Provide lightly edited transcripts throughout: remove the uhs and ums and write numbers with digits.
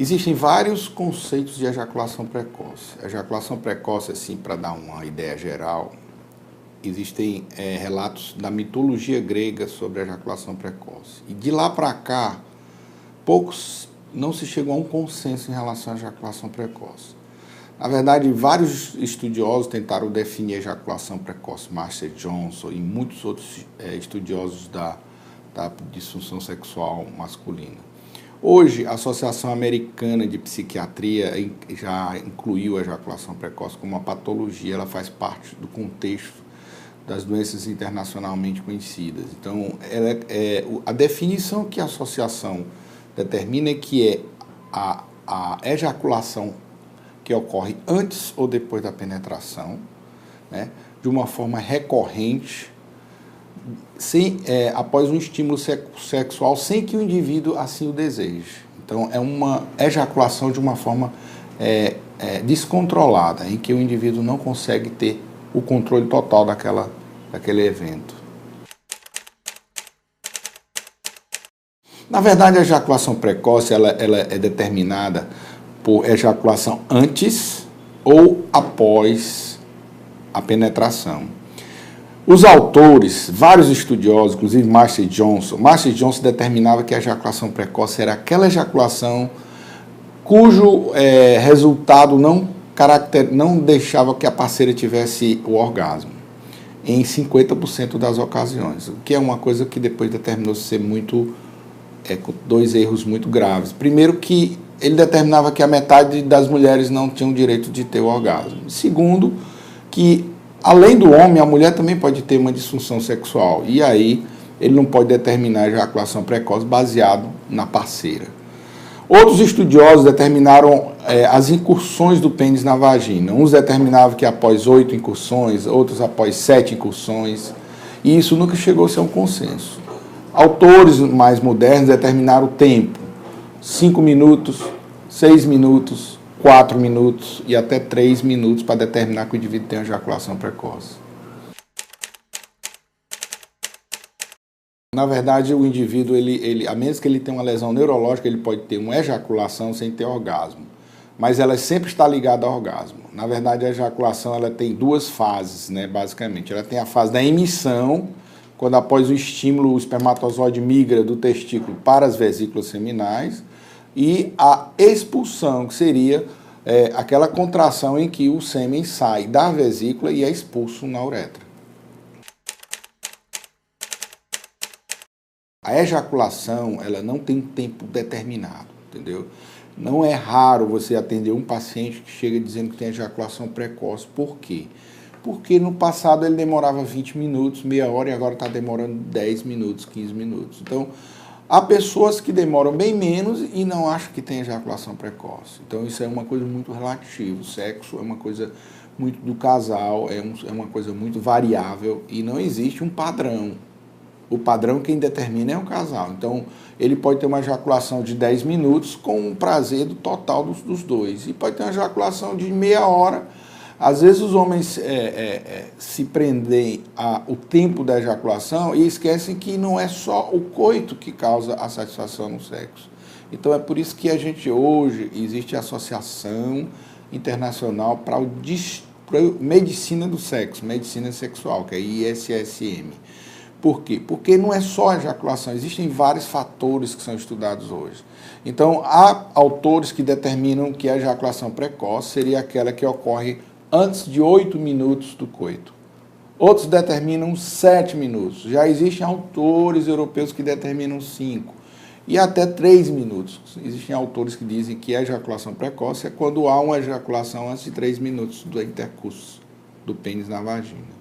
Existem vários conceitos de ejaculação precoce. Ejaculação precoce, assim, para dar uma ideia geral, existem relatos da mitologia grega sobre a ejaculação precoce. E de lá para cá, poucos não se chegou a um consenso em relação à ejaculação precoce. Na verdade, vários estudiosos tentaram definir a ejaculação precoce, Marcia Johnson e muitos outros estudiosos da disfunção sexual masculina. Hoje, a Associação Americana de Psiquiatria já incluiu a ejaculação precoce como uma patologia, ela faz parte do contexto das doenças internacionalmente conhecidas. Então, a definição que a associação determina é que a ejaculação que ocorre antes ou depois da penetração, né, de uma forma recorrente, após um estímulo sexual, sem que o indivíduo assim o deseje. Então, é uma ejaculação de uma forma descontrolada, em que o indivíduo não consegue ter o controle total daquele evento. Na verdade, a ejaculação precoce ela é determinada por ejaculação antes ou após a penetração. Os autores, vários estudiosos, inclusive Marcia Johnson determinava que a ejaculação precoce era aquela ejaculação cujo resultado não deixava que a parceira tivesse o orgasmo, em 50% das ocasiões, o que é uma coisa que depois determinou ser com dois erros muito graves. Primeiro, que ele determinava que a metade das mulheres não tinham direito de ter o orgasmo. Segundo, que além do homem, a mulher também pode ter uma disfunção sexual. E aí, ele não pode determinar a ejaculação precoce baseado na parceira. Outros estudiosos determinaram as incursões do pênis na vagina. Uns determinavam que após 8 incursões, outros após 7 incursões. E isso nunca chegou a ser um consenso. Autores mais modernos determinaram o tempo. 5 minutos, 6 minutos, 4 minutos e até 3 minutos para determinar que o indivíduo tem ejaculação precoce. Na verdade, o indivíduo, a menos que ele tenha uma lesão neurológica, ele pode ter uma ejaculação sem ter orgasmo. Mas ela sempre está ligada ao orgasmo. Na verdade, a ejaculação ela tem duas fases, né, basicamente. Ela tem a fase da emissão, quando após o estímulo o espermatozoide migra do testículo para as vesículas seminais, e a expulsão, que seria aquela contração em que o sêmen sai da vesícula e é expulso na uretra. A ejaculação, ela não tem um tempo determinado, entendeu? Não é raro você atender um paciente que chega dizendo que tem ejaculação precoce. Por quê? Porque no passado ele demorava 20 minutos, meia hora, e agora está demorando 10 minutos, 15 minutos. Então, há pessoas que demoram bem menos e não acham que tem ejaculação precoce. Então, isso é uma coisa muito relativa. O sexo é uma coisa muito do casal, é uma coisa muito variável e não existe um padrão. O padrão quem determina é o casal. Então, ele pode ter uma ejaculação de 10 minutos com um prazer total dos dois. E pode ter uma ejaculação de meia hora. Às vezes os homens se prendem ao tempo da ejaculação e esquecem que não é só o coito que causa a satisfação no sexo. Então é por isso que a gente hoje, existe a Associação Internacional para Medicina do Sexo, Medicina Sexual, que é a ISSM. Por quê? Porque não é só a ejaculação, existem vários fatores que são estudados hoje. Então há autores que determinam que a ejaculação precoce seria aquela que ocorre antes de 8 minutos do coito. Outros determinam 7 minutos. Já existem autores europeus que determinam 5 e até 3 minutos. Existem autores que dizem que a ejaculação precoce é quando há uma ejaculação antes de 3 minutos do intercurso do pênis na vagina.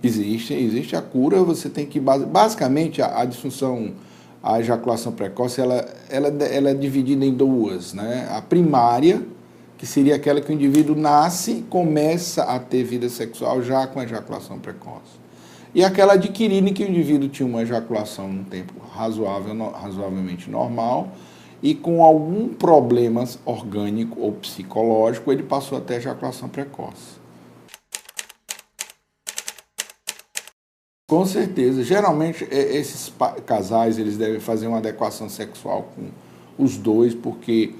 Existe a cura, você tem que... Basicamente, a disfunção... A ejaculação precoce ela é dividida em duas, né? A primária, que seria aquela que o indivíduo nasce e começa a ter vida sexual já com a ejaculação precoce. E aquela adquirida em que o indivíduo tinha uma ejaculação num tempo razoavelmente normal e com algum problema orgânico ou psicológico, ele passou a ter ejaculação precoce. Com certeza. Geralmente, esses casais eles devem fazer uma adequação sexual com os dois, porque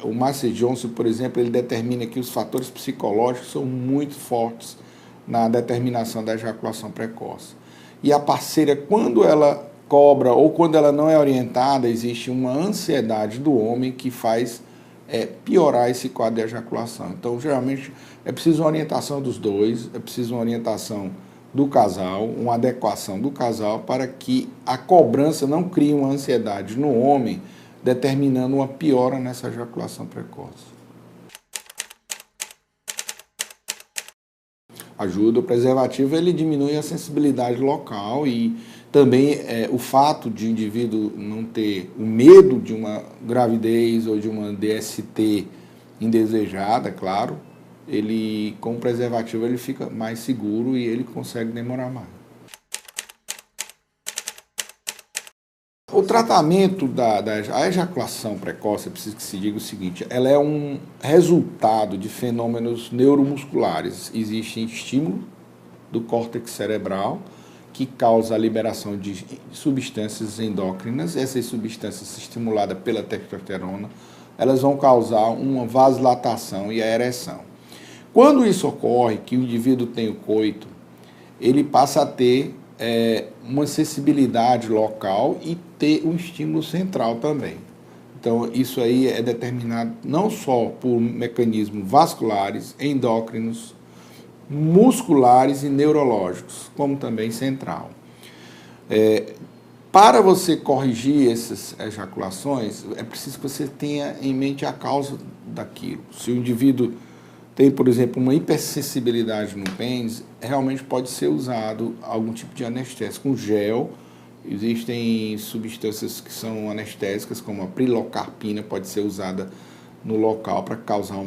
o Master Johnson, por exemplo, ele determina que os fatores psicológicos são muito fortes na determinação da ejaculação precoce. E a parceira, quando ela cobra ou quando ela não é orientada, existe uma ansiedade do homem que faz piorar esse quadro de ejaculação. Então, geralmente, é preciso uma orientação dos dois, é preciso uma orientação do casal, uma adequação do casal para que a cobrança não crie uma ansiedade no homem, determinando uma piora nessa ejaculação precoce. Ajuda. O preservativo, ele diminui a sensibilidade local e também o fato de o indivíduo não ter o medo de uma gravidez ou de uma DST indesejada, claro, ele com o preservativo ele fica mais seguro e ele consegue demorar mais. O tratamento da ejaculação precoce, é preciso que se diga o seguinte, ela é um resultado de fenômenos neuromusculares. Existe estímulo do córtex cerebral que causa a liberação de substâncias endócrinas. Essas substâncias estimuladas pela testosterona, elas vão causar uma vasodilatação e a ereção. Quando isso ocorre, que o indivíduo tem o coito, ele passa a ter uma sensibilidade local e ter um estímulo central também. Então, isso aí é determinado não só por mecanismos vasculares, endócrinos, musculares e neurológicos, como também central. Para você corrigir essas ejaculações, é preciso que você tenha em mente a causa daquilo. Se o indivíduo tem, por exemplo, uma hipersensibilidade no pênis, realmente pode ser usado algum tipo de anestésico, um gel. Existem substâncias que são anestésicas, como a prilocarpina, pode ser usada no local para causar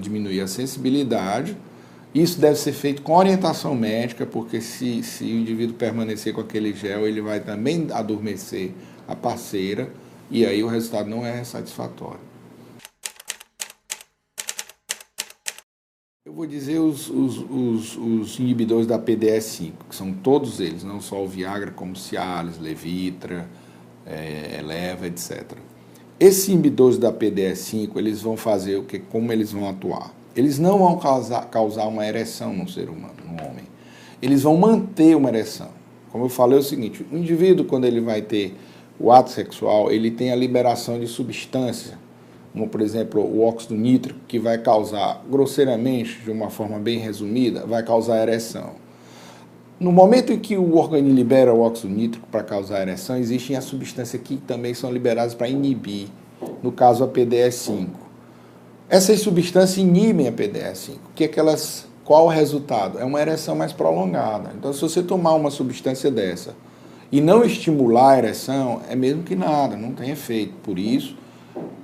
diminuir a sensibilidade. Isso deve ser feito com orientação médica, porque se o indivíduo permanecer com aquele gel, ele vai também adormecer a parceira e aí o resultado não é satisfatório. Eu vou dizer os inibidores da PDE5, que são todos eles, não só o Viagra, como Cialis, Levitra, Eleva, etc. Esses inibidores da PDE5, eles vão fazer o que? Como eles vão atuar? Eles não vão causar uma ereção no ser humano, no homem. Eles vão manter uma ereção. Como eu falei, é o seguinte, o indivíduo, quando ele vai ter o ato sexual, ele tem a liberação de substância, como, por exemplo, o óxido nítrico, que vai causar, grosseiramente, de uma forma bem resumida, vai causar ereção. No momento em que o organismo libera o óxido nítrico para causar ereção, existem as substâncias que também são liberadas para inibir, no caso a PDE5. Essas substâncias inibem a PDE5. Qual o resultado? É uma ereção mais prolongada. Então, se você tomar uma substância dessa e não estimular a ereção, é mesmo que nada, não tem efeito. Por isso,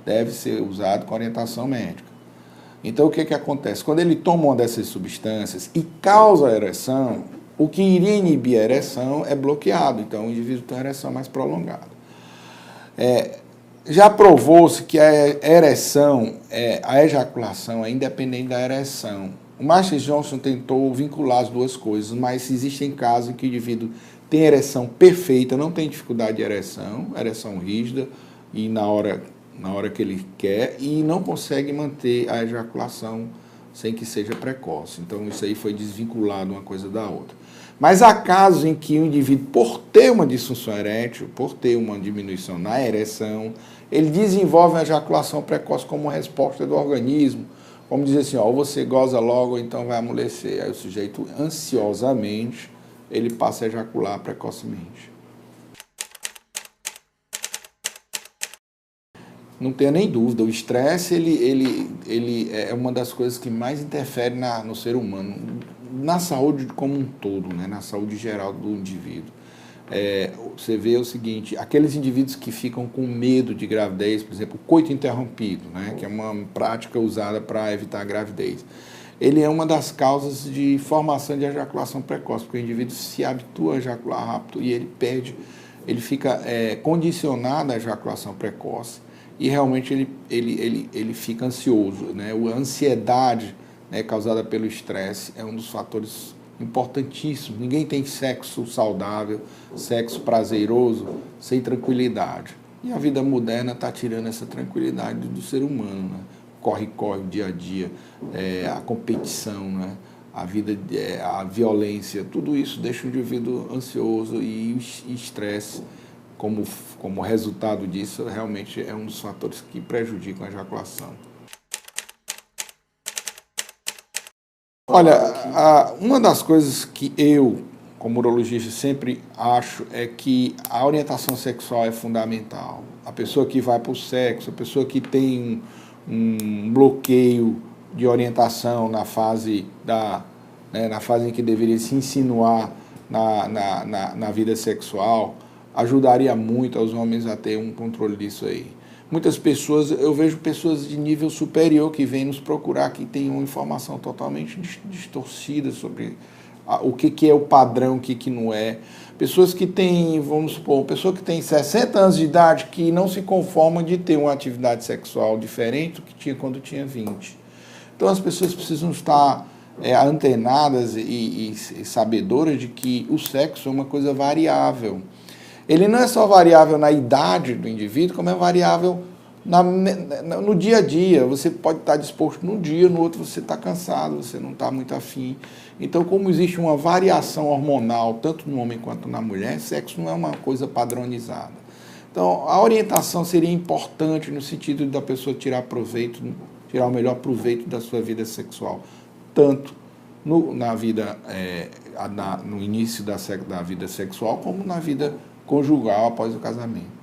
deve ser usado com orientação médica. Então, o que acontece? Quando ele toma uma dessas substâncias e causa a ereção, o que iria inibir a ereção é bloqueado. Então, o indivíduo tem uma ereção mais prolongada. Já provou-se que a ereção, a ejaculação é independente da ereção. O Master Johnson tentou vincular as duas coisas, mas existem casos em que o indivíduo tem ereção perfeita, não tem dificuldade de ereção rígida, e na hora que ele quer, e não consegue manter a ejaculação sem que seja precoce. Então, isso aí foi desvinculado uma coisa da outra. Mas há casos em que o indivíduo, por ter uma disfunção erétil, por ter uma diminuição na ereção, ele desenvolve a ejaculação precoce como uma resposta do organismo. Como dizer assim, ou você goza logo, ou então vai amolecer. Aí o sujeito, ansiosamente, ele passa a ejacular precocemente. Não tenha nem dúvida, o estresse ele é uma das coisas que mais interfere no ser humano, na saúde como um todo, né? Na saúde geral do indivíduo. Você vê o seguinte, aqueles indivíduos que ficam com medo de gravidez, por exemplo, o coito interrompido, né? Que é uma prática usada para evitar a gravidez. Ele é uma das causas de formação de ejaculação precoce, porque o indivíduo se habitua a ejacular rápido e ele fica condicionado à ejaculação precoce. E realmente ele fica ansioso, né? A ansiedade, né, causada pelo estresse é um dos fatores importantíssimo. Ninguém tem sexo saudável, sexo prazeroso, sem tranquilidade. E a vida moderna está tirando essa tranquilidade do ser humano, né? Corre-corre, o dia a dia, a competição, né? A vida, a violência, tudo isso deixa o indivíduo ansioso e estresse. Como resultado disso, realmente é um dos fatores que prejudicam a ejaculação. Olha, uma das coisas que eu, como urologista, sempre acho é que a orientação sexual é fundamental. A pessoa que vai para o sexo, a pessoa que tem um bloqueio de orientação na fase na fase em que deveria se insinuar na vida sexual, ajudaria muito aos homens a ter um controle disso aí. Muitas pessoas, eu vejo pessoas de nível superior que vêm nos procurar, que têm uma informação totalmente distorcida sobre o que é o padrão, o que não é. Pessoas que têm, vamos supor, uma pessoa que tem 60 anos de idade que não se conforma de ter uma atividade sexual diferente do que tinha quando tinha 20. Então as pessoas precisam estar antenadas e sabedoras de que o sexo é uma coisa variável. Ele não é só variável na idade do indivíduo, como é variável no dia a dia. Você pode estar disposto num dia, no outro você está cansado, você não está muito afim. Então, como existe uma variação hormonal, tanto no homem quanto na mulher, sexo não é uma coisa padronizada. Então, a orientação seria importante no sentido da pessoa tirar o melhor proveito da sua vida sexual, tanto no início da vida sexual, como na vida conjugal após o casamento.